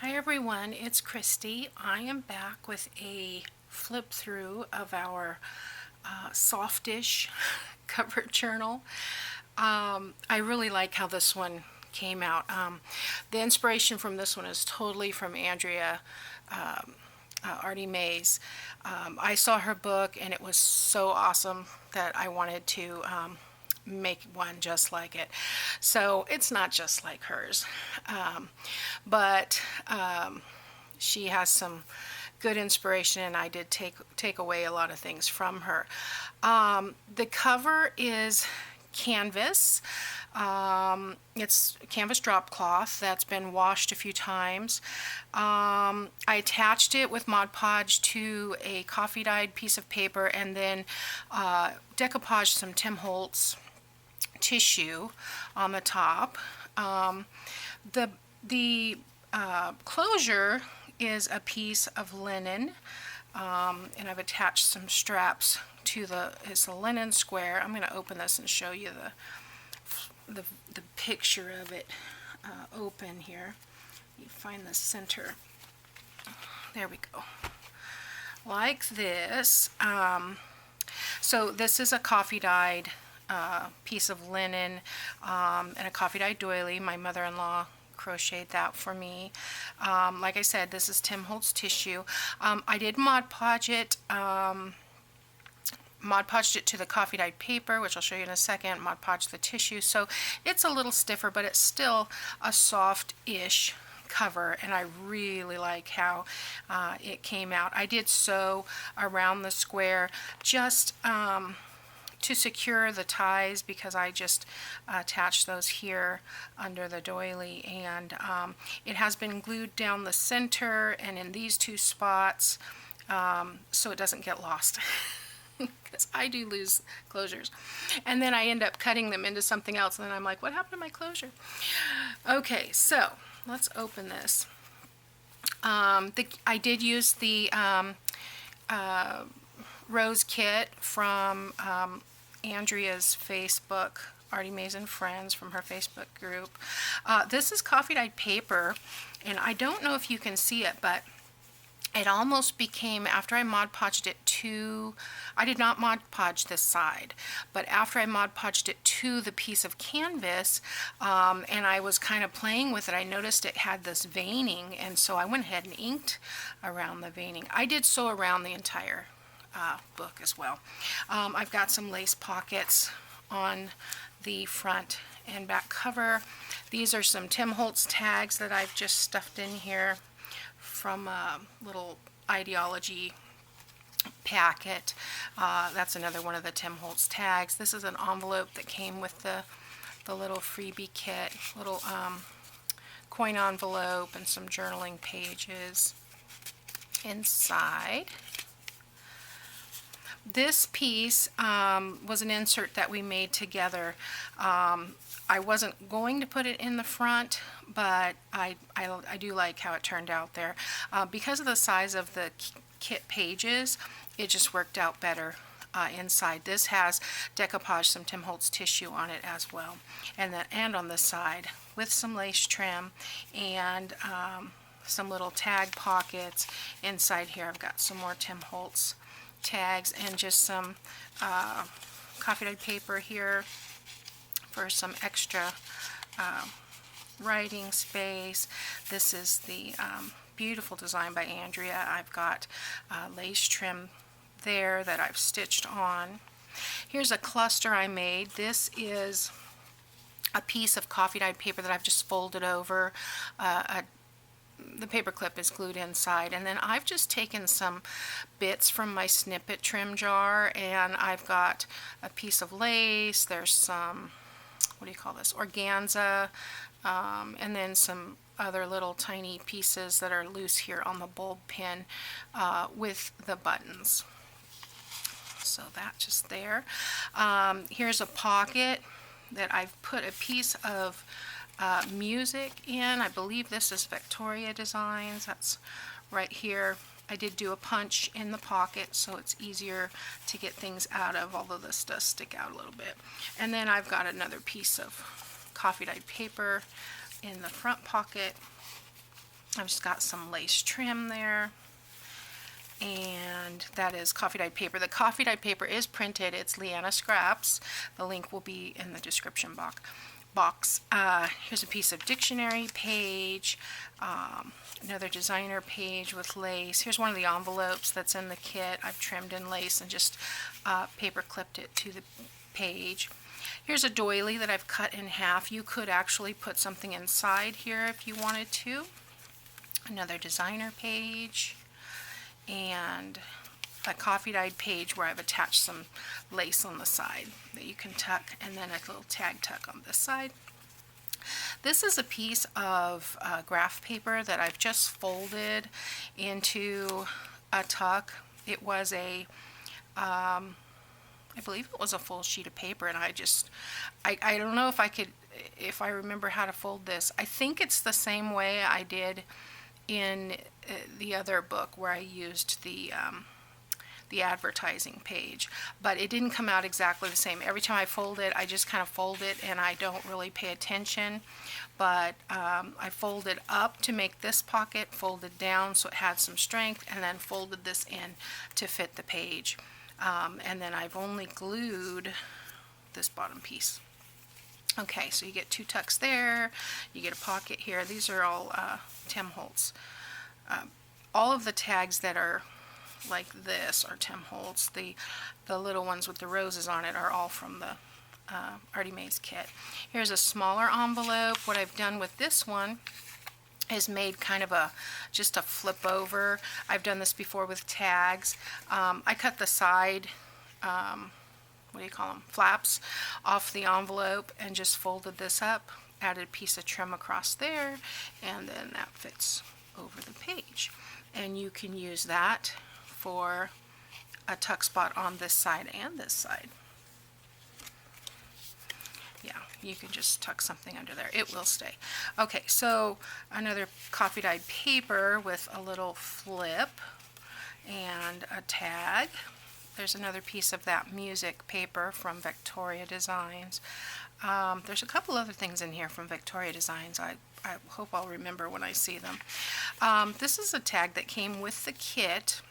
Hi everyone, it's Christy. I am back with a flip through of our Softish cover journal. I really like how this one came out. The inspiration from this one is totally from Andrea Artymaze. I saw her book and it was so awesome that I wanted to make one just like it. So it's not just like hers, but she has some good inspiration, and I did take away a lot of things from her. The cover is canvas. It's canvas drop cloth that's been washed a few times. I attached it with Mod Podge to a coffee dyed piece of paper, and then decoupaged some Tim Holtz tissue on the top. The closure is a piece of linen, and I've attached some straps to it's a linen square. I'm going to open this and show you the picture of it open here. You find the center. There we go. Like this. So this is a coffee dyed piece of linen and a coffee dyed doily. My mother-in-law crocheted that for me. Like I said, this is Tim Holtz tissue. I did Mod Podge it. Mod Podged it to the coffee dyed paper, which I'll show you in a second. Mod Podged the tissue, so it's a little stiffer, but it's still a soft-ish cover, and I really like how it came out. I did sew around the square just to secure the ties, because I just attached those here under the doily, and it has been glued down the center and in these two spots, so it doesn't get lost. Because I do lose closures, and then I end up cutting them into something else, and then I'm like, what happened to my closure? Okay, so let's open this. I did use the rose kit from Andrea's Facebook, Artymaze and Friends, from her Facebook group. This is coffee dyed paper, and I don't know if you can see it, but it almost became, after I Mod Podged it to, I did not Mod Podge this side, but after I Mod Podged it to the piece of canvas, and I was kind of playing with it, I noticed it had this veining, and so I went ahead and inked around the veining. I did sew around the entire book as well. I've got some lace pockets on the front and back cover. These are some Tim Holtz tags that I've just stuffed in here from a little ideology packet. That's another one of the Tim Holtz tags. This is an envelope that came with the little freebie kit, little coin envelope and some journaling pages inside. This piece was an insert that we made together. I wasn't going to put it in the front, but I do like how it turned out there. Because of the size of the kit pages, it just worked out better inside. This has decoupaged some Tim Holtz tissue on it as well, and on this side with some lace trim and some little tag pockets. Inside here I've got some more Tim Holtz tags and just some coffee dyed paper here for some extra writing space. This is the beautiful design by Andrea. I've got lace trim there that I've stitched on. Here's a cluster I made. This is a piece of coffee dyed paper that I've just folded over. The paper clip is glued inside, and then I've just taken some bits from my snippet trim jar, and I've got a piece of lace, there's some, what do you call this, organza, and then some other little tiny pieces that are loose here on the bulb pin with the buttons. So that's just there. Here's a pocket that I've put a piece of music in. I believe this is Victoria Designs. That's right here. I did do a punch in the pocket, so it's easier to get things out of, although this does stick out a little bit. And then I've got another piece of coffee dyed paper in the front pocket. I've just got some lace trim there, and that is coffee dyed paper. The coffee dyed paper is printed. It's Liana Scraps. The link will be in the description box. Here's a piece of dictionary page, another designer page with lace. Here's one of the envelopes that's in the kit. I've trimmed in lace and just paper clipped it to the page. Here's a doily that I've cut in half. You could actually put something inside here if you wanted to. Another designer page, and a coffee dyed page where I've attached some lace on the side that you can tuck, and then a little tag tuck on this side. This is a piece of graph paper that I've just folded into a tuck. It was a I believe it was a full sheet of paper, and I don't know if I remember how to fold this. I think it's the same way I did in the other book where I used the advertising page, but it didn't come out exactly the same. Every time I fold it, I just kind of fold it and I don't really pay attention, but I folded up to make this pocket, folded down so it had some strength, and then folded this in to fit the page. And then I've only glued this bottom piece. Okay, so you get two tucks there, you get a pocket here. These are all Tim Holtz. All of the tags that are like this are Tim Holtz. The little ones with the roses on it are all from the Artymaze kit. Here's a smaller envelope. What I've done with this one is made kind of just a flip over. I've done this before with tags. I cut the side, what do you call them, flaps off the envelope and just folded this up, added a piece of trim across there, and then that fits over the page. And you can use that for a tuck spot on this side and this side. Yeah, you can just tuck something under there. It will stay. Okay, so another coffee dyed paper with a little flip and a tag. There's another piece of that music paper from Victoria Designs. There's a couple other things in here from Victoria Designs. I hope I'll remember when I see them. This is a tag that came with the kit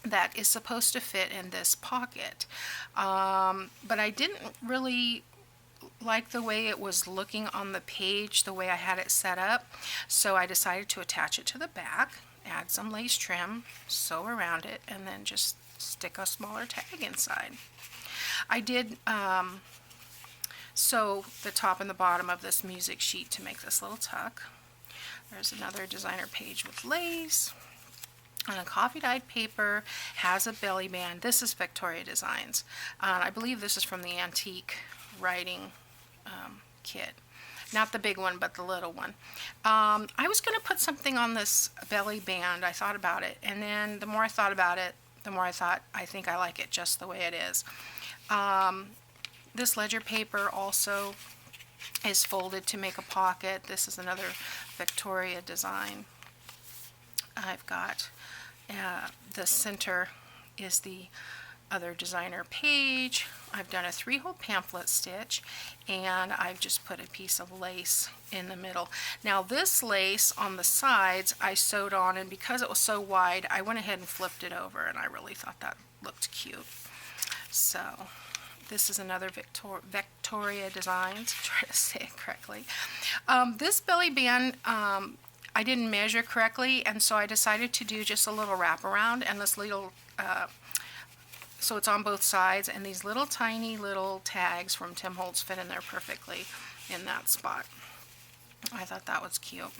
that is supposed to fit in this pocket. But I didn't really like the way it was looking on the page, the way I had it set up, so I decided to attach it to the back, add some lace trim, sew around it, and then just stick a smaller tag inside. I did sew the top and the bottom of this music sheet to make this little tuck. There's another designer page with lace. And a coffee dyed paper has a belly band. This is Victoria Designs. I believe this is from the antique writing kit. Not the big one, but the little one. I was going to put something on this belly band. I thought about it, and then the more I thought about it, the more I thought, I think I like it just the way it is. This ledger paper also is folded to make a pocket. This is another Victoria design. I've got the center is the other designer page. I've done a 3-hole pamphlet stitch, and I've just put a piece of lace in the middle. Now this lace on the sides I sewed on, and because it was so wide, I went ahead and flipped it over, and I really thought that looked cute. So this is another Victoria Designs. Try to say it correctly. This belly band, I didn't measure correctly, and so I decided to do just a little wraparound, and this little so it's on both sides, and these little tiny little tags from Tim Holtz fit in there perfectly in that spot. I thought that was cute.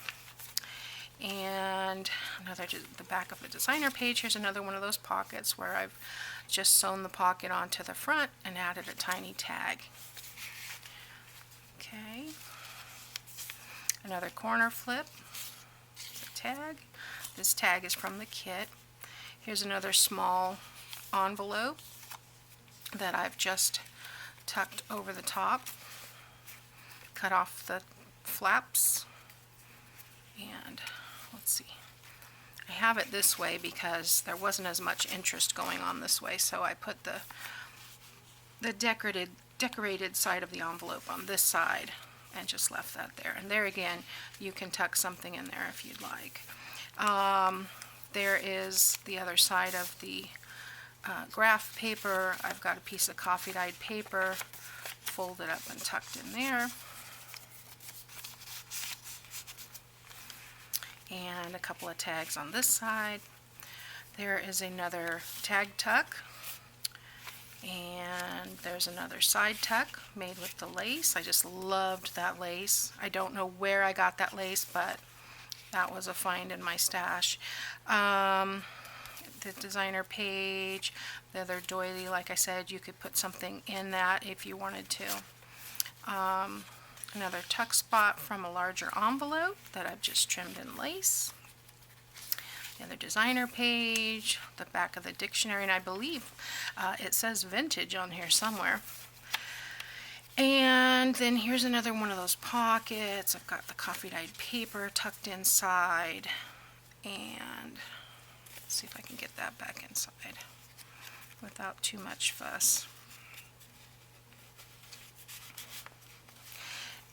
And the back of the designer page, here's another one of those pockets where I've just sewn the pocket onto the front and added a tiny tag. Okay. Another corner flip, the tag. This tag is from the kit. Here's another small envelope that I've just tucked over the top, cut off the flaps, and let's see, I have it this way because there wasn't as much interest going on this way, so I put the decorated side of the envelope on this side and just left that there. And there again, you can tuck something in there if you'd like. There is the other side of the graph paper. I've got a piece of coffee dyed paper folded up and tucked in there. And a couple of tags on this side. There is another tag tuck, and there's another side tuck made with the lace. I just loved that lace. I don't know where I got that lace, but that was a find in my stash. The designer page, the other doily, like I said, you could put something in that if you wanted to. Another tuck spot from a larger envelope that I've just trimmed in lace. The other designer page, the back of the dictionary, and I believe it says vintage on here somewhere. And then here's another one of those pockets. I've got the coffee dyed paper tucked inside, and let's see if I can get that back inside without too much fuss.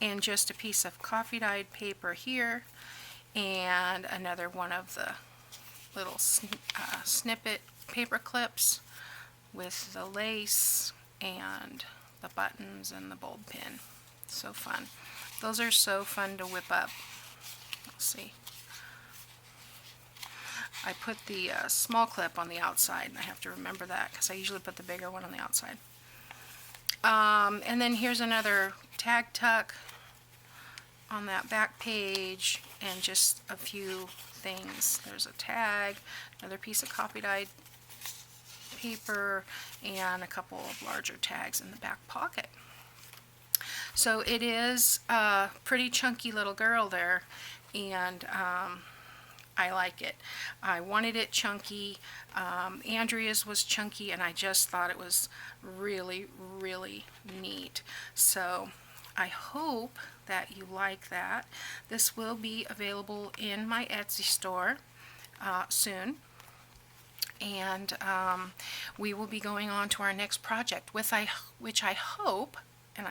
And just a piece of coffee dyed paper here, and another one of the little snippet paper clips with the lace and the buttons and the bulb pin. So fun. Those are so fun to whip up. Let's see. I put the small clip on the outside, and I have to remember that because I usually put the bigger one on the outside. And then here's another tag tuck on that back page, and just a few things. There's a tag, another piece of coffee dyed paper, and a couple of larger tags in the back pocket. So it is a pretty chunky little girl there, and I like it. I wanted it chunky. Andrea's was chunky, and I just thought it was really, really neat. So I hope that you like that. This will be available in my Etsy store soon. And we will be going on to our next project, which I hope, and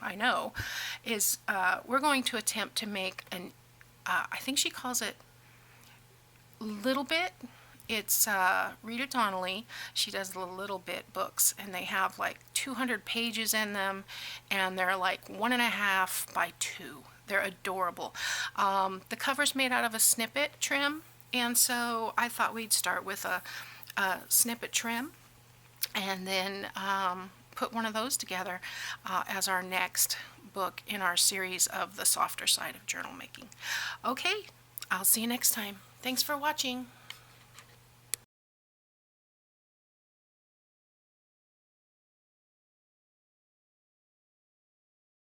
I know, is we're going to attempt to make an, I think she calls it Little Bit. It's Rita Donnelly. She does the Little Bit books, and they have like 200 pages in them, and they're like 1.5 by 2. They're adorable. The cover's made out of a snippet trim, and so I thought we'd start with a snippet trim, and then put one of those together as our next book in our series of the softer side of journal making. Okay, I'll see you next time. Thanks for watching.